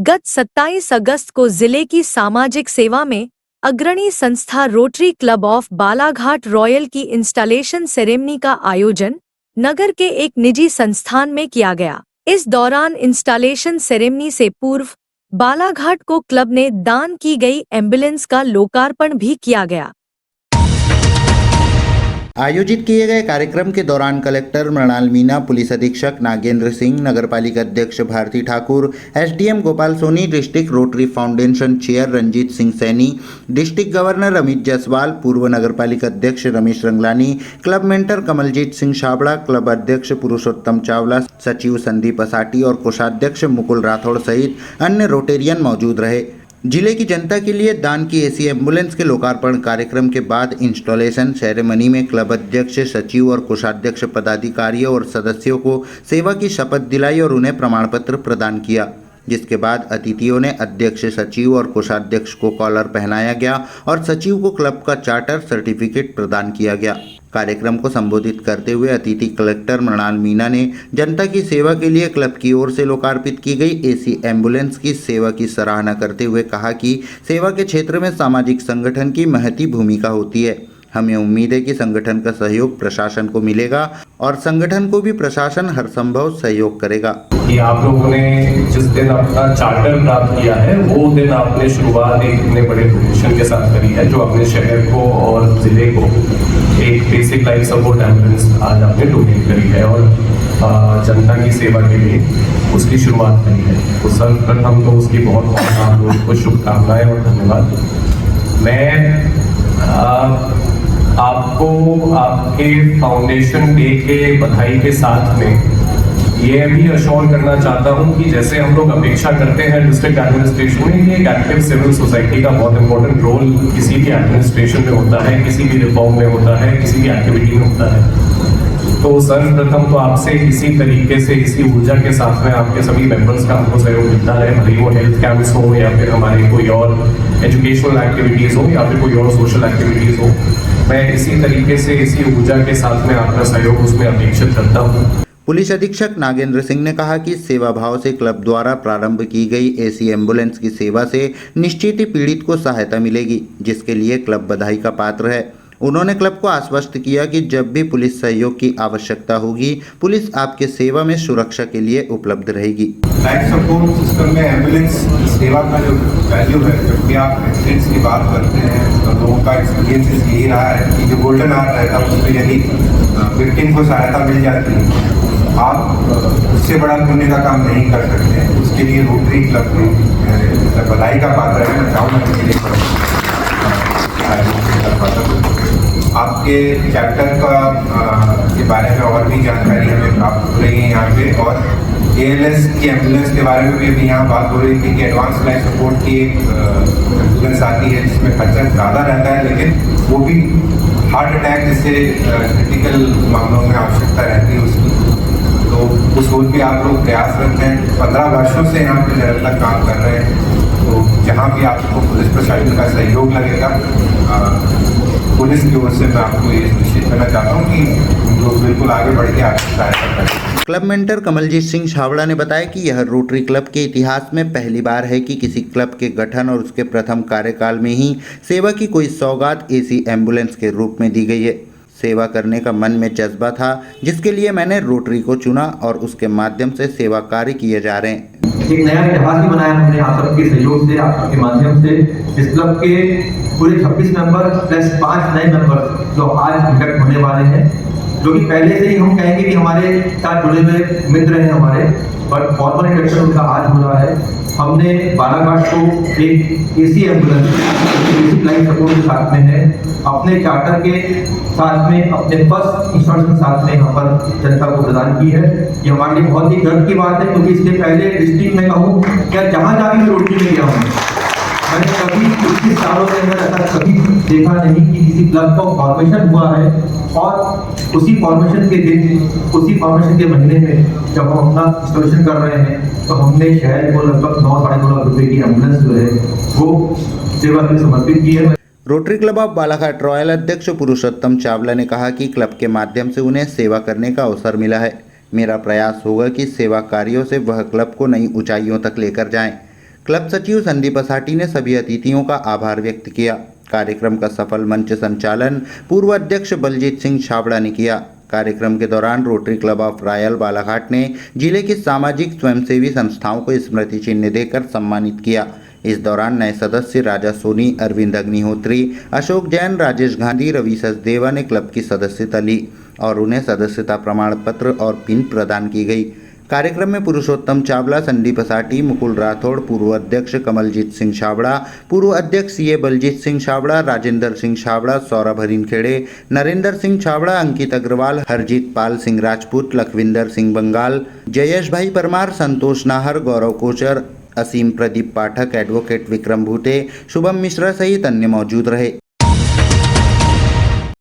गत 27 अगस्त को जिले की सामाजिक सेवा में अग्रणी संस्था rotary club of Balaghat royal की इंस्टॉलेशन सेरेमनी का आयोजन नगर के एक निजी संस्थान में किया गया। इस दौरान इंस्टॉलेशन सेरेमनी से पूर्व बालाघाट को क्लब ने दान की गई एम्बुलेंस का लोकार्पण भी किया गया। आयोजित किए गए कार्यक्रम के दौरान कलेक्टर मृणाल मीणा, पुलिस अधीक्षक नागेंद्र सिंह, नगरपालिका अध्यक्ष Bharti Thakur, SDM Gopal Soni, district rotary foundation chair Ranjit Singh Saini, district governor Amit Jaiswal, पूर्व नगरपालिका अध्यक्ष Ramesh Ranglani, club mentor Kamaljit Singh Chhabra, club अध्यक्ष पुरुषोत्तम चावला, सचिव संदीप असाटी और कोषाध्यक्ष मुकुल राठौड़ सहित अन्य रोटेरियन मौजूद रहे। जिले की जनता के लिए दान की एसी एम्बुलेंस के लोकार्पण कार्यक्रम के बाद इंस्टॉलेशन सेरेमनी में क्लब अध्यक्ष, सचिव और कोषाध्यक्ष पदाधिकारियों और सदस्यों को सेवा की शपथ दिलाई और उन्हें प्रमाण पत्र प्रदान किया, जिसके बाद अतिथियों ने अध्यक्ष, सचिव और कोषाध्यक्ष को कॉलर पहनाया गया और सचिव को क्लब का चार्टर सर्टिफिकेट प्रदान किया गया। कार्यक्रम को संबोधित करते हुए अतिथि कलेक्टर मृणाल मीणा ने जनता की सेवा के लिए क्लब की ओर से लोकार्पित की गई एसी एम्बुलेंस की सेवा की सराहना करते हुए कहा कि सेवा के क्षेत्र में सामाजिक संगठन की महती भूमिका होती है। हमें उम्मीद है कि संगठन का सहयोग प्रशासन को मिलेगा और संगठन को भी प्रशासन हर संभव सहयोग करेगा। कि आप लोगों ने जिस दिन अपना चार्टर प्राप्त किया है वो दिन आपने शुरुआत एक इतने बड़े डोनेशन के साथ करी है, जो अपने शहर को और जिले को एक बेसिक लाइफ सपोर्ट एम्बुलेंस आज आपने डोनेट करी है और जनता की सेवा के लिए उसकी शुरुआत करी है। तो सर्वप्रथम तो उसकी बहुत आप लोगों को शुभकामनाएं और धन्यवाद। मैं आपको आपके फाउंडेशन डे के बधाई के साथ में ये भी अश्योर करना चाहता हूँ कि जैसे हम लोग अपेक्षा करते हैं डिस्ट्रिक्ट एडमिनिस्ट्रेशन में, ये एक एक्टिव सिविल सोसाइटी का बहुत इंपॉर्टेंट रोल किसी भी एडमिनिस्ट्रेशन में होता है, किसी भी रिफॉर्म में होता है, किसी भी एक्टिविटी में होता है। तो सर्वप्रथम तो आपसे इसी तरीके से, इसी ऊर्जा के साथ में आपके सभी मेंबर्स का हमको सहयोग मिलता है, भले वो हेल्थ कैंप्स हो या फिर हमारी कोई और एजुकेशनल एक्टिविटीज़ हो या फिर कोई और सोशल एक्टिविटीज़ हो। मैं इसी तरीके से, इसी ऊर्जा के साथ में आपका सहयोग उसमें अपेक्षित करता हूँ। पुलिस अधीक्षक नागेंद्र सिंह ने कहा कि सेवा भाव से क्लब द्वारा प्रारंभ की गई एसी एम्बुलेंस की सेवा से निश्चित ही पीड़ित को सहायता मिलेगी, जिसके लिए क्लब बधाई का पात्र है। उन्होंने क्लब को आश्वस्त किया कि जब भी पुलिस सहयोग की आवश्यकता होगी, पुलिस आपके सेवा में सुरक्षा के लिए उपलब्ध रहेगी। लाइफ सपोर्ट सिस्टम में एम्बुलेंस सेवा का जो वैल्यू है, जब भी आप एक्सीडेंट्स की बात करते हैं तो लोगों का एक्सपीरियंस यही रहा है कि जो गोल्डन आवर रहता है उसमें यदि विक्टिम को सहायता मिल जाती है, आप उससे बड़ा पुण्य का काम नहीं कर सकते। उसके लिए रोटरी क्लब को बधाई का पात्र है। मैं चाहूँगा इसके लिए आपके चैप्टर का के बारे में और भी जानकारी हमें प्राप्त हो रही है यहाँ पे, और एएलएस की एम्बुलेंस के बारे में भी अभी यहाँ बात हो रही थी कि एडवांस लाइफ सपोर्ट की एक एम्बुलेंस आती है जिसमें खर्चा ज़्यादा रहता है, लेकिन वो भी हार्ट अटैक जैसे क्रिटिकल मामलों में आवश्यकता रहती है उसकी। तो उस ओर भी आप लोग प्रयासरत हैं। 15 वर्षों से यहाँ पे निरंतर काम कर रहे हैं। तो जहाँ भी आपको पुलिस प्रशासन का सहयोग लगेगा, पुलिस की ओर से मैं आपको ये निश्चित करना चाहता हूँ कि लोग बिल्कुल आगे बढ़ के आपकी सहायता करें। क्लब मेंटर कमलजीत सिंह छाबड़ा ने बताया कि यह रोटरी क्लब के इतिहास में पहली बार है कि किसी क्लब के गठन और उसके प्रथम कार्यकाल में ही सेवा की कोई सौगात एसी एम्बुलेंस के रूप में दी गई है। सेवा करने का मन में जज्बा था, जिसके लिए मैंने रोटरी को चुना और उसके माध्यम से सेवा कार्य किए जा रहे हैं। एक नया इतिहास भी बनाया हमने आप सबके सहयोग से, आप सबके माध्यम से। इस क्लब के पूरे 26 मेंबर प्लस 5 नए मेंबर जो आज इंडक्ट होने वाले हैं, जो कि पहले से ही हम कहेंगे कि हमारे साथ जुड़े हुए मित्र हैं हमारे, बट फॉर्मल इंडक्शन उनका आज हो रहा है। हमने बालाघाट को एक AC ambulance basic life support के साथ में है, अपने चार्टर के साथ में, अपने फर्स्ट इंस्टॉलेशन के साथ में यहाँ पर जनता को प्रदान की है। ये हमारे लिए बहुत ही गर्व की बात है, क्योंकि इसके पहले डिस्ट्रिक्ट में कहूँ क्या जहाँ जहाँ भी रोटरी में गया हूँ, मैंने कभी 21 सालों के अंदर ऐसा कभी देखा नहीं कि किसी क्लब का फॉर्मेशन हुआ है और उसी फॉर्मेशन के दिन, उसी फॉर्मेशन के महीने में जब हम अपना इंस्टॉलेशन कर रहे हैं तो हमने शहर को लगभग 9-9.5 लाख रुपए की एम्बुलेंस जो है वो सेवा के लिए समर्पित की है। Rotary club of Balaghat royal अध्यक्ष पुरुषोत्तम चावला ने कहा कि क्लब के माध्यम से उन्हें सेवा करने का अवसर मिला है। मेरा प्रयास होगा कि सेवा कार्यों से वह क्लब को नई ऊंचाइयों तक लेकर जाएं। क्लब सचिव संदीप असाटी ने सभी अतिथियों का आभार व्यक्त किया। कार्यक्रम का सफल मंच संचालन पूर्व अध्यक्ष बलजीत सिंह छाबड़ा ने किया। कार्यक्रम के दौरान rotary club of royal Balaghat ने जिले की सामाजिक स्वयंसेवी संस्थाओं को स्मृति चिन्ह देकर सम्मानित किया। इस दौरान नए सदस्य राजा सोनी, अरविंद अग्निहोत्री, अशोक जैन, राजेश गांधी, रवि सचदेवा ने क्लब की सदस्यता ली और उन्हें सदस्यता प्रमाण पत्र और पिन प्रदान की गई। कार्यक्रम में पुरुषोत्तम चावला, संदीप असाटी, मुकुल राठौड़, पूर्व अध्यक्ष कमलजीत सिंह छाबड़ा, पूर्व अध्यक्ष सीए बलजीत सिंह छाबड़ा, राजेंद्र सिंह छाबड़ा, सौरभ हरिनखेड़े, नरेंद्र सिंह छाबड़ा, अंकित अग्रवाल, हरजीत पाल सिंह राजपूत, लखविंदर सिंह बंगाल, जयेश भाई परमार, संतोष नाहर, गौरव कोचर, असीम प्रदीप पाठक, एडवोकेट विक्रम भूटे, शुभम मिश्रा सहित अन्य मौजूद रहे।